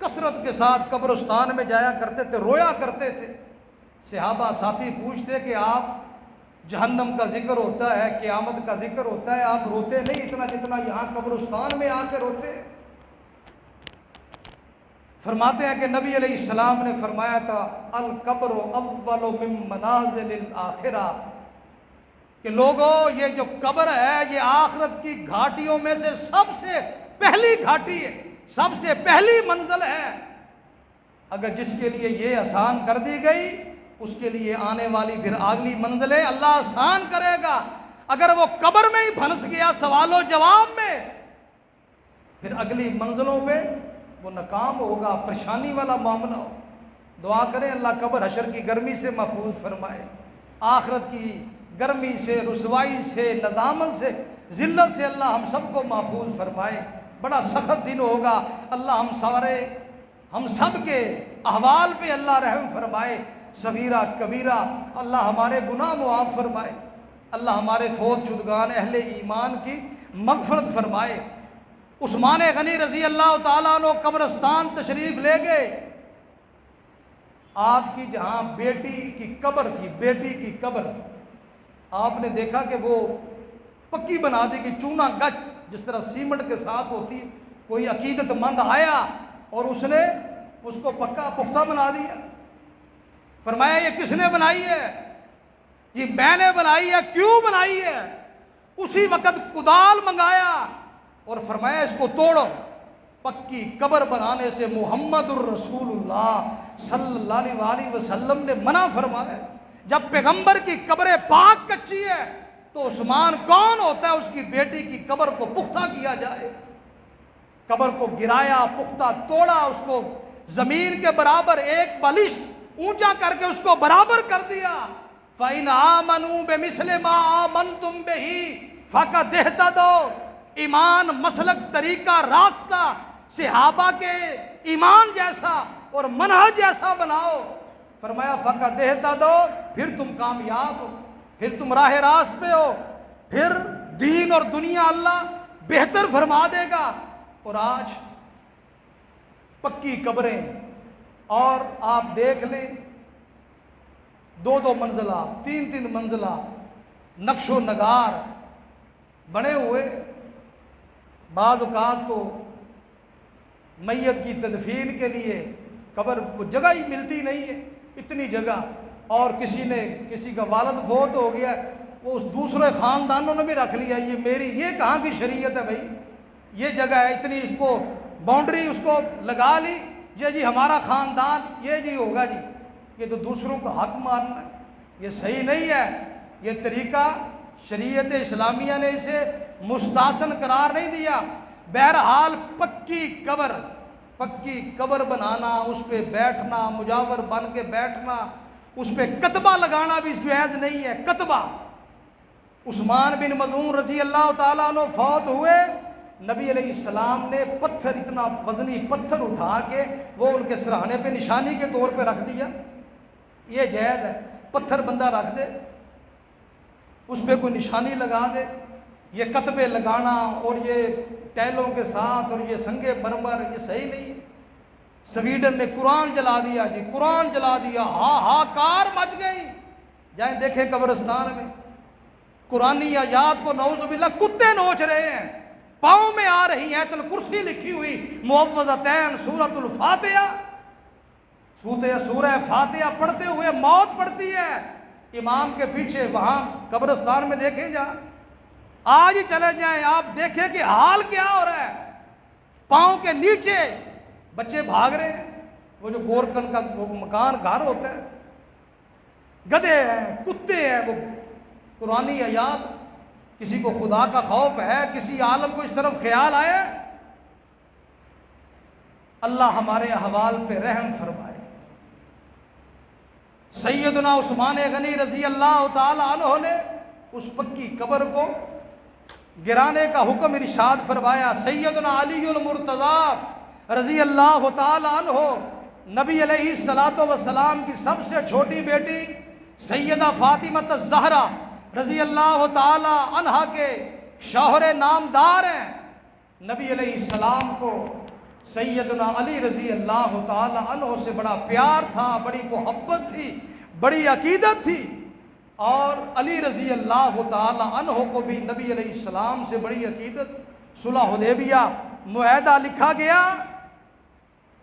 कसरत के साथ कब्रिस्तान में जाया करते थे, रोया करते थे। सहाबा साथी पूछते कि आप, जहन्नम का जिक्र होता है, क़यामत का जिक्र होता है, आप रोते नहीं इतना जितना यहाँ कब्रिस्तान में आकर रोते। फरमाते हैं कि नबी अलैहिस्सलाम ने फरमाया था, अल कब्र अव्वलु मिन मनाज़िलिल आखिरा, कि लोगों ये जो कब्र है ये आखिरत की घाटियों में से सबसे पहली घाटी है, सबसे पहली मंजिल है। अगर जिसके लिए ये आसान कर दी गई, उसके लिए आने वाली फिर अगली मंजिलें अल्लाह आसान करेगा। अगर वो कब्र में ही फंस गया सवालों जवाब में, फिर अगली मंजिलों पे वो नाकाम होगा, परेशानी वाला मामला हो। दुआ करें अल्लाह कब्र हशर की गर्मी से महफूज फरमाए, आखिरत की गर्मी से, रुसवाई से, नदामत से, जिल्लत से अल्लाह हम सबको महफूज फरमाए। बड़ा सख्त दिन होगा। अल्लाह हम सब के अहवाल पे अल्लाह रहम फरमाए, सगीरा कबीरा अल्लाह हमारे गुनाह मुआफ़ फरमाए। अल्लाह हमारे फौत शुदगान अहले ईमान की मग़फ़रत फरमाए। उस्मान गनी रज़ी अल्लाह ताला अन्हु कब्रिस्तान तशरीफ़ ले गए। आपकी जहाँ बेटी की कब्र थी, बेटी की कब्र, आपने देखा कि वो पक्की बना दी कि चूना गच जिस तरह सीमेंट के साथ होती। कोई अकीदतमंद आया और उसने उसको पक्का पुख्ता बना दिया। फरमाया ये किसने बनाई है? जी मैंने बनाई है। क्यों बनाई है? उसी वक़्त कुदाल मंगाया और फरमाया इसको तोड़ो। पक्की कब्र बनाने से मुहम्मदुर रसूलुल्लाह सल्लल्लाहु अलैहि वसल्लम ने मना फरमाया। जब पैगंबर की कब्र पाक कच्ची है तो उस्मान कौन होता है उसकी बेटी की कब्र को पुख्ता किया जाए। कब्र को गिराया, पुख्ता तोड़ा, उसको जमीन के बराबर एक बलिश ऊंचा करके उसको बराबर कर दिया। फ़इन आमनू बेमिस्ले मा आमनतुम बिही फ़क़द इहतदौ। ईमान, मसलक, तरीका, रास्ता सहाबा के ईमान जैसा और मनहज जैसा बनाओ। फरमाया फ़क़त देहता दो, फिर तुम कामयाब हो, फिर तुम राह रास्त पे हो, फिर दीन और दुनिया अल्लाह बेहतर फरमा देगा। और आज पक्की कब्रें, और आप देख लें 2-2 मंजिला, 3-3 मंजिला नक्शो नगार बने हुए। बाज़ औक़ात तो मैयत की तदफीन के लिए कब्र को जगह ही मिलती नहीं है, इतनी जगह। और किसी का वालिद फौत हो गया, वो उस दूसरे ख़ानदानों ने भी रख लिया, ये मेरी, ये कहाँ की शरीयत है भाई, ये जगह है इतनी, इसको बाउंड्री उसको लगा ली, ये जी हमारा ख़ानदान, ये जी होगा जी। ये तो दूसरों का हक मारना है, ये सही नहीं है। ये तरीका शरीयत इस्लामिया ने इसे मुस्तासन करार नहीं दिया। बहरहाल पक्की कब्र बनाना, उस पर बैठना, मुजावर बन के बैठना, उस पर कतबा लगाना भी जायज़ नहीं है। कतबा, उस्मान बिन मज़ून रज़ी अल्लाह ताला अन्हु फौत हुए, नबी अलैहिस्सलाम ने पत्थर, इतना वज़नी पत्थर उठा के वो उनके सिरहाने पे निशानी के तौर पे रख दिया। ये जायज़ है, पत्थर बंदा रख दे, उस पर कोई निशानी लगा दे। ये कतबे लगाना और ये टैलों के साथ और ये संगे मरमर, ये सही नहीं है। स्वीडन ने कुरान जला दिया जी, कुरान जला दिया, हाहाकार मच गई। जाए देखें कब्रिस्तान में कुरानी आयात को नौज़ुबिल्लाह कुत्ते नोच रहे हैं, पाँव में आ रही है। आयतुल कुर्सी लिखी हुई, मुअव्वज़तैन, सूरतुल फातिहा, सूरह फातिहा पढ़ते हुए मौत पड़ती है इमाम के पीछे। वहाँ कब्रिस्तान में देखें, जहाँ आज ही चले जाएं, आप देखें कि हाल क्या हो रहा है। पाँव के नीचे बच्चे भाग रहे हैं, वो जो गोरकन का वो मकान घर होता है, गधे हैं, कुत्ते हैं। वो कुरानी आयात, किसी को खुदा का खौफ है, किसी आलम को इस तरफ ख्याल आया, अल्लाह हमारे अहवाल पे रहम फरमाए। सैयदना उस्मान गनी रज़ी अल्लाह ताला अन्हु ने उस पक्की कब्र को गिराने का हुक्म इरशाद फरमाया। सैयदना अलीउल मुर्तज़ा रज़ी अल्लाह ताला अन्हु, नबी अलैहिस्सलातु वस्सलाम की सबसे छोटी बेटी सैयदा फ़ातिमा ज़हरा रज़ी अल्लाह ताला अन्हा के शौहरे नामदार हैं। नबी अलैहिस्सलाम को सैयदना अली रज़ी अल्लाह ताला अन्हु से बड़ा प्यार था, बड़ी मोहब्बत थी, बड़ी अकीदत थी। और अली रज़ी अल्लाह ताला अन्हु को भी नबी अलैहिस्सलाम से बड़ी अकीदत। सुलह हुदैबिया मुआहदा लिखा गया,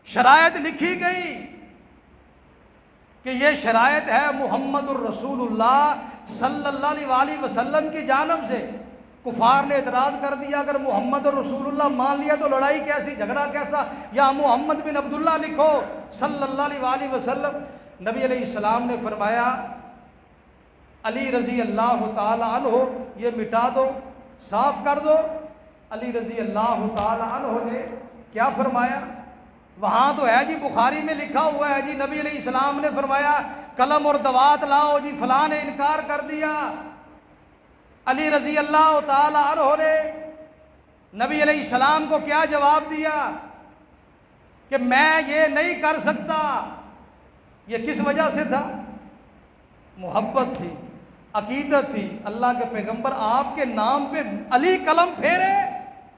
शरायत लिखी गई कि ये शरायत है मुहम्मदुर रसूलुल्लाह सल्लल्लाहु अलैहि वसल्लम की जानिब से। कुफार ने एतराज़ कर दिया, अगर मोहम्मद और रसूलुल्लाह मान लिया तो लड़ाई कैसी, झगड़ा कैसा, या मोहम्मद बिन अब्दुल्ला लिखो सल्लल्लाहु अलैहि वसल्लम। नबी अलैहिस्सलाम ने फरमाया, अली रज़ी अल्लाह ताला अन्हु ये मिटा दो, साफ़ कर दो। अली रज़ी अल्लाह ताला अन्हु ने क्या फरमाया, वहाँ तो है जी, बुखारी में लिखा हुआ है जी, नबी अलैहिस्सलाम ने फरमाया कलम और दवात लाओ जी, फलां ने इनकार कर दिया। अली रज़ी अल्लाह ताला अन्हु ने नबी अलैहिस्सलाम को क्या जवाब दिया कि मैं ये नहीं कर सकता। ये किस वजह से था? मोहब्बत थी, अकीदत थी। अल्लाह के पैगंबर आपके नाम पे अली कलम फेरे,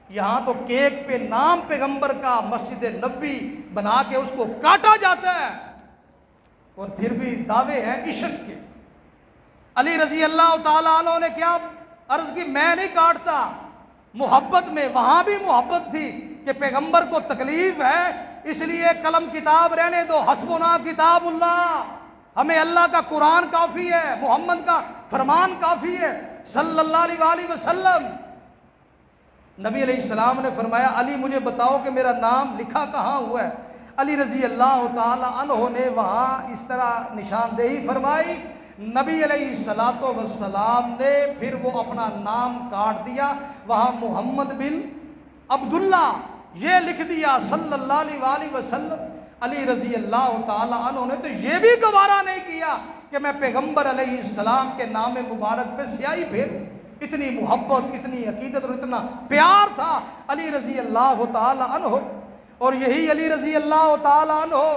यहाँ तो केक पे नाम पैगंबर का मस्जिद नबी बना के उसको काटा जाता है, और फिर भी दावे हैं इश्क के। अली रज़ी अल्लाह ताला अन्हु ने क्या अर्ज़ की, मैं नहीं काटता। मोहब्बत में वहाँ भी मोहब्बत थी कि पैगंबर को तकलीफ़ है, इसलिए कलम किताब रहने दो, हस्बुना किताबुल्लाह, हमें अल्लाह का कुरान काफ़ी है, मोहम्मद का फरमान काफ़ी है सल्लल्लाहु अलैहि वसल्लम। नबी अलैहिस्सलाम ने फरमाया, अली मुझे बताओ कि मेरा नाम लिखा कहाँ हुआ है। अली रज़ी अल्लाह ताला अन्हु ने वहाँ इस तरह निशानदेही फरमाई। नबी अलैहिस्सलातु वस्सलाम ने फिर वो अपना नाम काट दिया, वहाँ मोहम्मद बिन अब्दुल्ला ये लिख दिया सल्लल्लाहु अलैहि वसल्लम। अली रज़ी अल्लाह ताला अन्हु ने तो ये भी गवारा नहीं किया कि मैं पैगंबर अलैहिस्सलाम के नाम मुबारक पे स्याही फेरूं। इतनी मोहब्बत, इतनी अकीदत और इतना प्यार था अली रज़ी अल्लाह ताला अन्हु। और यही अली रज़ी अल्लाह ताला अन्हु,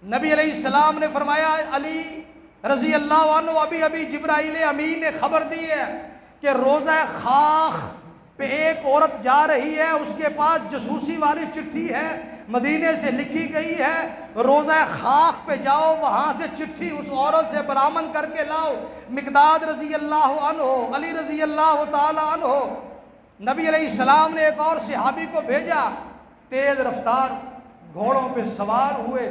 नबी अलैहिस्सलाम ने फरमाया, अली रज़ी अल्लाह अन्हु अभी अभी जिब्राइल अमीन ने खबर दी है कि रोज़ा खाख पे एक औरत जा रही है, उसके पास जसूसी वाली चिट्ठी है, मदीने से लिखी गई है, रोज़ा खाख पे जाओ, वहाँ से चिट्ठी उस औरत से बरामद करके लाओ। मिकदाद रज़ी अल्लाह अन्हु, अली रज़ी अल्लाह ताला अन्हु, नबी अलैहिस्सलाम ने एक और सहाबी को भेजा, तेज़ रफ्तार घोड़ों पे सवार हुए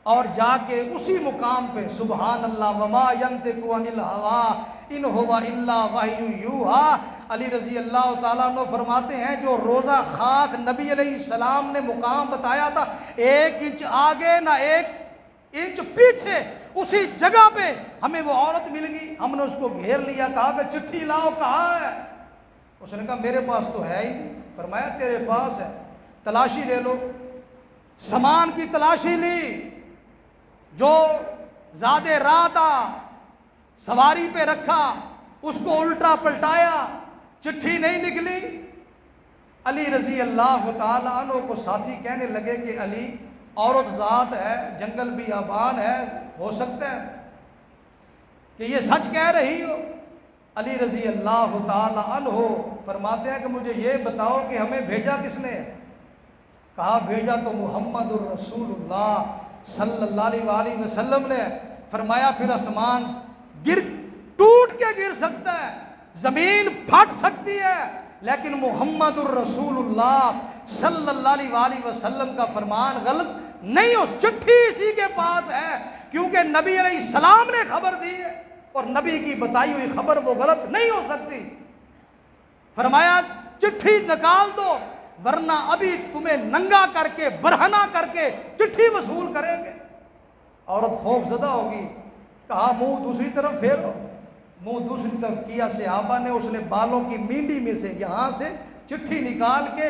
और जाके उसी मुकाम पे सुबहान अल्लाह वमा यंतिकु अनिल हवा इन हुवा इल्ला वह्यु यूहा, अली रज़ी अल्लाह ताला अन्हु फरमाते हैं जो रोज़ा खाक नबी अलैहिस्सलाम ने मुकाम बताया था, 1 इंच आगे ना 1 इंच पीछे, उसी जगह पे हमें वो औरत मिल गई। हमने उसको घेर लिया, कहा कि चिट्ठी लाओ, कहाँ है? उसने कहा मेरे पास तो है ही नहीं। फरमाया तेरे पास है, तलाशी ले लो। सामान की तलाशी ली, जो ज़्यादा राह था सवारी पे रखा, उसको उल्टा पलटाया, चिट्ठी नहीं निकली। अली रज़ी अल्लाह ताला अन्हु को साथी कहने लगे कि अली औरत ज़ात है, जंगल बियाबान है, हो सकता है कि ये सच कह रही हो। अली रज़ी अल्लाह ताला अन्हु फरमाते हैं कि मुझे ये बताओ कि हमें भेजा किसने? कहा भेजा तो मुहम्मदुर रसूलुल्लाह सल्लल्लाहु अलैहि वसल्लम ने। फरमाया फिर आसमान टूट के गिर सकता है, ज़मीन फट सकती है, लेकिन मुहम्मदुर रसूलुल्लाह सल्लल्लाहु अलैहि वसल्लम का फरमान गलत नहीं हो। चिट्ठी इसी के पास है क्योंकि नबी अलैहिस्सलाम ने खबर दी है और नबी की बताई हुई खबर वो गलत नहीं हो सकती। फरमाया चिट्ठी निकाल दो, वरना अभी तुम्हें नंगा करके बरहना करके चिट्ठी वसूल करेंगे। औरत खौफजदा होगी, कहा मुंह दूसरी तरफ फेरो। मुंह दूसरी तरफ किया, सहाबा ने उसने बालों की मींडी में से यहाँ से चिट्ठी निकाल के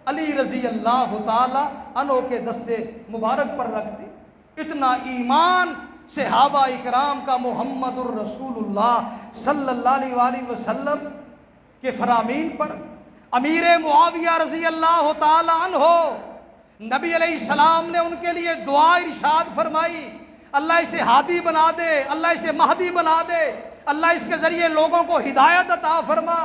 अली रज़ी अल्लाह ताला अन्हु के दस्ते मुबारक पर रख दी। इतना ईमान सहाबा इकराम का मुहम्मदुर रसूलुल्लाह सल्लल्लाहु अलैहि वसल्लम के फरामीन पर। अमीर मुआविया रज़ी अल्लाह ताला अन्हु, नबी अलैहिस्सलाम ने उनके लिए दुआ इरशाद फरमाई, अल्लाह इसे हादी बना दे, अल्लाह इसे महदी बना दे, अल्लाह इसके ज़रिए लोगों को हिदायत अता फरमा।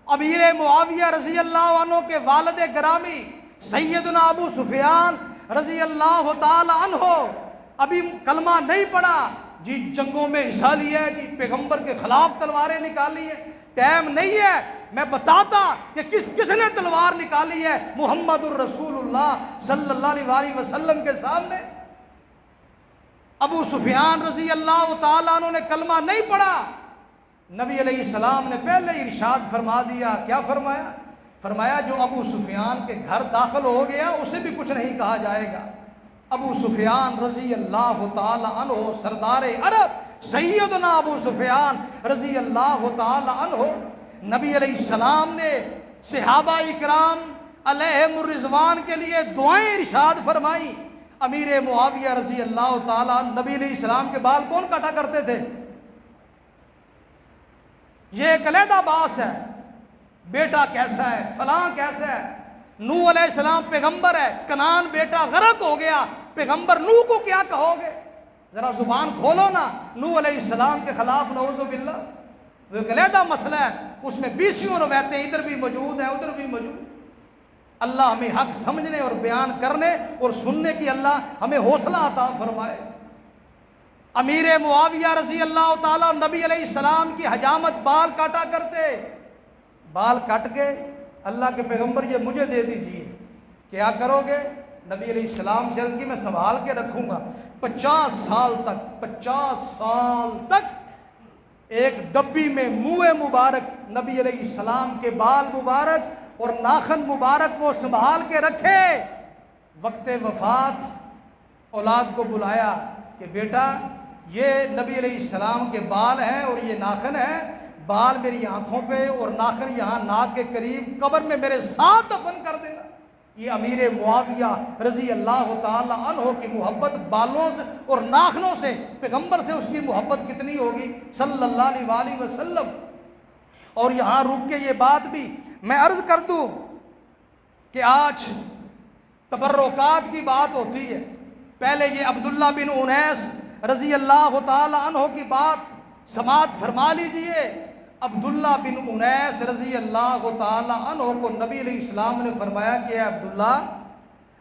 अमीर मुआविया रज़ी अल्लाह अन्हु के वालिद गिरामी सैयदना अबू सुफियान रज़ी अल्लाह ताला अन्हु अभी कलमा नहीं पड़ा जी, जंगों में हिस्सा लिया है जी, पैगंबर के खिलाफ तलवारें निकाली है। टाइम नहीं है मैं बताता कि किसने तलवार निकाली है मुहम्मदुर रसूलुल्लाह सल्लल्लाहु अलैहि वसल्लम के सामने। अबू सुफियान रज़ी अल्लाह ताला अन्हु ने कलमा नहीं पढ़ा। नबी अलैहिस्सलाम ने पहले इरशाद फरमा दिया। क्या फरमाया? फरमाया जो अबू सुफियान के घर दाखिल हो गया उसे भी कुछ नहीं कहा जाएगा। अबू सुफियान रज़ी अल्लाह ताला अन्हु सरदार अरब सैयदना अबू सुफियान रज़ी अल्लाह ताला अन्हु, नबी अलैहिस्सलाम ने सहाबा इकराम अलैहिमुर रिज़वान के लिए दुआएं इरशाद फरमाई। अमीर मुआविया रज़ी अल्लाह ताला नबी अलैहिस्सलाम के बाल कौन काटा करते थे? ये एक अलहदा बास है, बेटा कैसा है, फलां कैसा है। नूह अलैहिस्सलाम पैगंबर है, कनान बेटा गरक हो गया, पैगंबर नूह को क्या कहोगे? जरा जुबान खोलो ना नूह अलैहिस्सलाम के खिलाफ, नऊज़ु बिल्लाह। वो एक अलहदा मसला है, उसमें 20 रवायतें इधर भी मौजूद हैं उधर भी मौजूद। अल्लाह हमें हक समझने और बयान करने और सुनने की अल्लाह हमें हौसला अता फरमाए। अमीर मुआविया रज़ी अल्लाह ताला नबी अलैहिस्सलाम की हजामत बाल काटा करते। बाल काट के अल्लाह के पैगंबर ये मुझे दे दीजिए, क्या करोगे? नबी अलैहिस्सलाम से अर्ज़ की मैं संभाल के रखूँगा 50 साल तक एक डब्बी में मुँह मुबारक नबी अलैहिस्सलाम के बाल मुबारक और नाखन मुबारक को संभाल के रखे। वक्त वफ़ात औलाद को बुलाया कि बेटा ये नबी अलैहिस्सलाम के बाल हैं और ये नाखन है, बाल मेरी आँखों पे और नाखन यहाँ नाक के करीब कब्र में मेरे साथ दफन कर देना। ये अमीर मुआविया रज़ी अल्लाह ताला अन्हो की मोहब्बत बालों से और नाखनों से, पैगंबर से उसकी मोहब्बत कितनी होगी सल्लल्लाहु अलैहि वसल्लम। और यहाँ रुक के ये बात भी मैं अर्ज़ कर दूँ कि आज तबर्रुकात की बात होती है। पहले ये अब्दुल्ला बिन उनैस रज़ी अल्लाह ताला अन्हो की बात समात फरमा लीजिए। अब्दुल्ला बिन उनैस रज़ी अल्लाह ताला अन्हो को नबी अलैहिस्सलाम ने फरमाया कि अब्दुल्ला,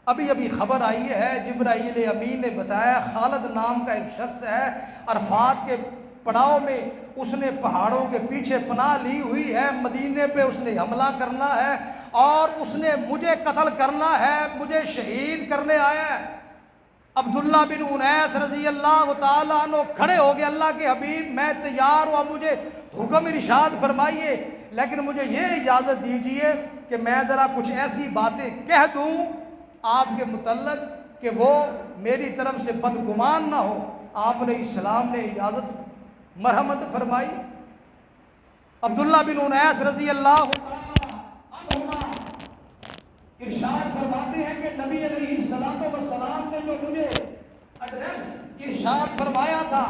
अभी अभी खबर आई है, जिब्राईल अमीन ने बताया खालिद नाम का एक शख्स है, अरफात के पड़ाव में उसने पहाड़ों के पीछे पनाह ली हुई है, मदीने पे उसने हमला करना है और उसने मुझे कत्ल करना है, मुझे शहीद करने आया है। अब्दुल्ला बिन उनैस रज़ी अल्लाह ताला अन्हु खड़े हो गए, अल्लाह के हबीब मैं तैयार हुआ, मुझे हुक्म इरशाद फरमाइए, लेकिन मुझे ये इजाज़त दीजिए कि मैं ज़रा कुछ ऐसी बातें कह दूँ आपके मुतल्लक कि वो मेरी तरफ से बदगुमान ना हो। आपने इस्लाम ने इजाज़त मरहमत फरमाई। अब्दुल्ला बिन उनैस रज़ी अल्लाह इरशाद फरमाते हैं कि नबी अलैहिस्सलातु वस्सलाम ने जो मुझे एड्रेस इरशाद फरमाया था,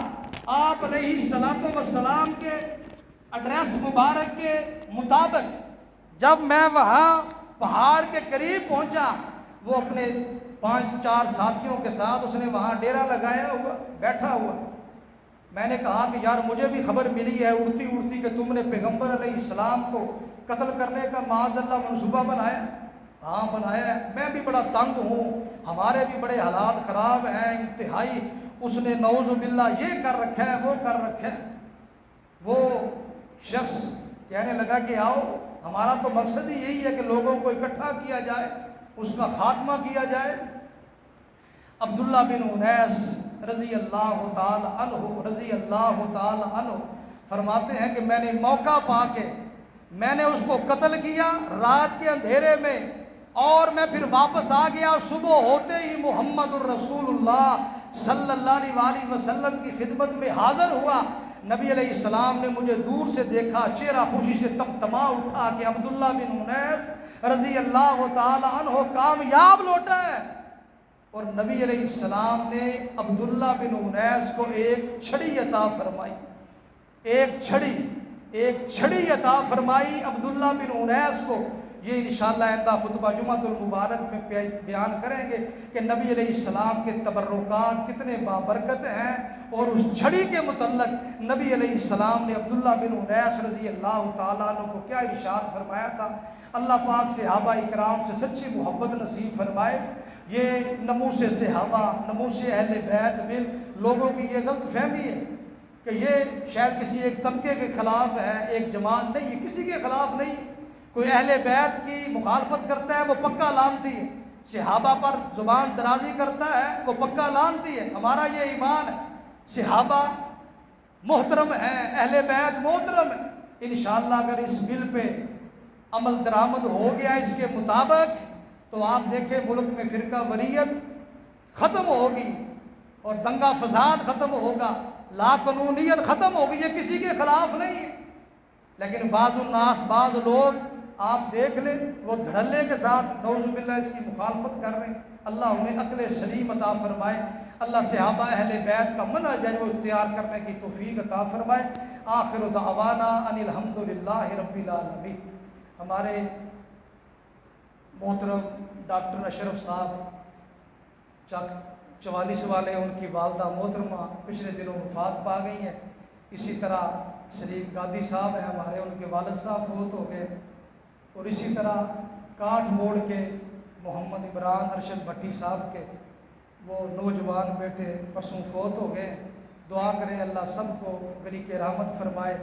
आप अलैहिस्सलातु वस्सलाम के एड्रेस मुबारक के मुताबिक जब मैं वहाँ पहाड़ के करीब पहुँचा, वो अपने 5-4 साथियों के साथ उसने वहाँ डेरा लगाया हुआ बैठा हुआ। मैंने कहा कि यार मुझे भी खबर मिली है उड़ती उड़ती कि तुमने पैगंबर अलैहिस्सलाम को कत्ल करने का माज़अल्लाह मंसूबा बनाया। हाँ बनाया है, मैं भी बड़ा तंग हूँ, हमारे भी बड़े हालात ख़राब हैं इंतहाई। उसने नऊज़ु बिल्लाह ये कर रखा है वो कर रखा है। वो शख्स कहने लगा कि आओ, हमारा तो मकसद ही यही है कि लोगों को इकट्ठा किया जाए, उसका खात्मा किया जाए। अब्दुल्ला बिन उनैस रज़ी अल्लाह ताला अन्हु फरमाते हैं कि मैंने मौका पाके मैंने उसको कत्ल किया रात के अंधेरे में, और मैं फिर वापस आ गया। सुबह होते ही मुहम्मदुर रसूलुल्लाह सल्लल्लाहु अलैहि वसल्लम की खिदमत में हाज़िर हुआ। नबी अलैहिस्सलाम ने मुझे दूर से देखा, चेहरा खुशी से तमतमा उठा कि अब्दुल्ला बिन उनैस रज़ी अल्लाह ताला अन्हु कामयाब लौटा है। और नबी अलैहिस्सलाम ने अब्दुल्ला बिन उनैस को एक छड़ी अता फरमाई, एक छड़ी अता फरमाई अब्दुल्ला बिन उनैस को। ये इंशाअल्लाह आइंदा खुतबा जुमातुल मुबारक में बयान करेंगे कि नबी अलैहिस्सलाम के तबर्रुकात कितने बाबरकत हैं। और उस छड़ी के मुतल्लक नबी अलैहिस्सलाम ने अब्दुल्ला बिन उनैस रज़ी अल्लाह ताला अन्हु को क्या इरशाद फरमाया था। अल्लाह पाक सहाबा इकराम से सच्ची मोहब्बत नसीब फरमाए। ये नमूस सहाबा, नमूस अहले बैत बिल लोगों की ये गलत फहमी है कि ये शायद किसी एक तबके के ख़िलाफ़ है, एक जमात नहीं, ये किसी के ख़िलाफ़ नहीं। कोई अहले बैत की मुखालफत करता है वो पक्का लानती है, सहाबा पर ज़ुबान दराजी करता है वो पक्का लानती है। हमारा ये ईमान है, सहाबा मोहतरम है, अहले बैत मोहतरम है। इंशाअल्लाह अगर इस बिल पे अमल दरामद हो गया इसके मुताबिक, तो आप देखें मुल्क में फ़िरका वरीयत ख़त्म होगी और दंगा फसाद ख़त्म होगा, लाकानूनियत ख़त्म होगी। ये किसी के ख़िलाफ़ नहीं है, लेकिन बाज़ुन्नास बाज़ लोग आप देख लें वो धड़ल्ले के साथ नऊज़ुबिल्लाह इसकी मुखालफत कर रहे हैं। अल्लाह उन्हें अक्ल सलीम अता फरमाए। अल्लाह सहाबा अहले बैत का मनहज है वो इख्तियार करने की तौफीक अता फरमाए। आखिर दावाना अनिल हम्दुलिल्लाहि रब्बिल आलमीन। हमारे मोहतरम डॉक्टर अशरफ साहब 44 वाले, उनकी वालदा मोहतरमा पिछले दिनों वफ़ात पा गई हैं। इसी तरह सलीम गादी साहब हैं हमारे, उनके वालिद साहब फौत हो गए। और इसी तरह काठ मोड़ के मोहम्मद इमरान अरशद भट्टी साहब के वो नौजवान बेटे परसों फौत हो गए। दुआ करें अल्लाह सबको गरी के रहमत फरमाए।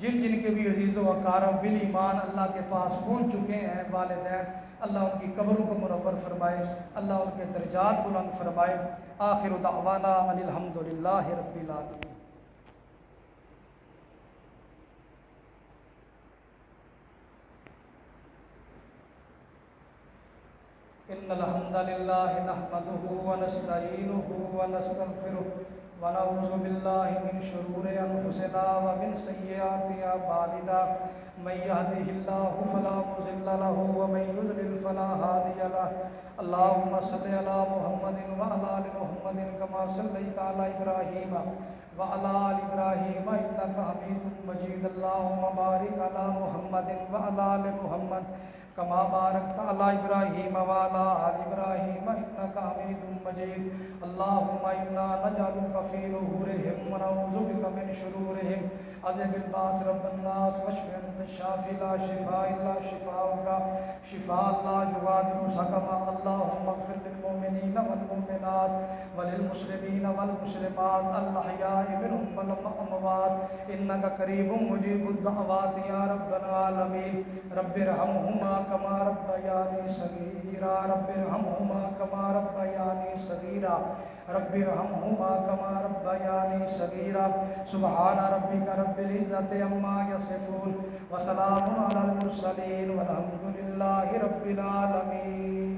जिन जिन के भी अजीज़ व अकारब बिल ईमान अल्लाह के पास पहुँच चुके हैं वालिदैन, अल्लाह उनकी कब्रों को मुनव्वर फरमाए, अल्लाह उनके दर्जात बुलंद फरमाए। आखिर दावाना अनिल हम्दुलिल्लाहि रब्बिल आलमीन। इन्नल हम्दलिल्लाहि नहमदुहु व नस्तईनुहु व नस्तगफिरुहु व नऊज़ु बिल्लाहि मिन शुरूरि अनफुसिना व मिन सय्यिआति अमालिना मन यहदिहिल्लाहु फला मुज़िल्ल लहु व मन युज़लिल फला हादिय लहु अल्लाहुम्मा सल्लि अला मुहम्मदिन व अला आलि मुहम्मदिन कमा सल्लैता अला इब्राहीम व अला आलि इब्राहीम इन्नका हमीदुम मजीद अल्लाहुम्मा बारिक अला मुहम्मदिन व अला आलि मुहम्मद कमा बारकता अला इब्राहीम व अला आलि इब्राहीम इन्नका हमीदुम मजीद अल्लाहुम्मा इन्ना नजअलुका फी नुहूरिहिम व नऊज़ु बिका मिन शुरूरिहिम अज़िबिल बास रब्बन नास वश्फि अंत शाफी ला शिफा इल्ला शिफाउका शिफा ला युगादिरु सकमा अल्लाहुम्मा इग़फिर लिल मुमिनीन वल मुमिनात व लिल मुस्लिमीन वल मुस्लिमात अल अहयाइ मिनहुम वल अमवात इन्नका करीबुम मुजीबुद दअवात या रब्बल आलमीन रब्बिरहमहुमा कमा रब्बयानी सगीरा रब्बिरहमहुमा कमा रब्बयानी सगीरा रब्बिरहमहुमा कमा रब्बयानी सगीरा सुब्हान रब्बिका रब्बिल इज़्ज़ति अम्मा यसिफून व सलामुन अलल मुरसलीन वल्हम्दुलिल्लाहि रब्बिल आलमीन।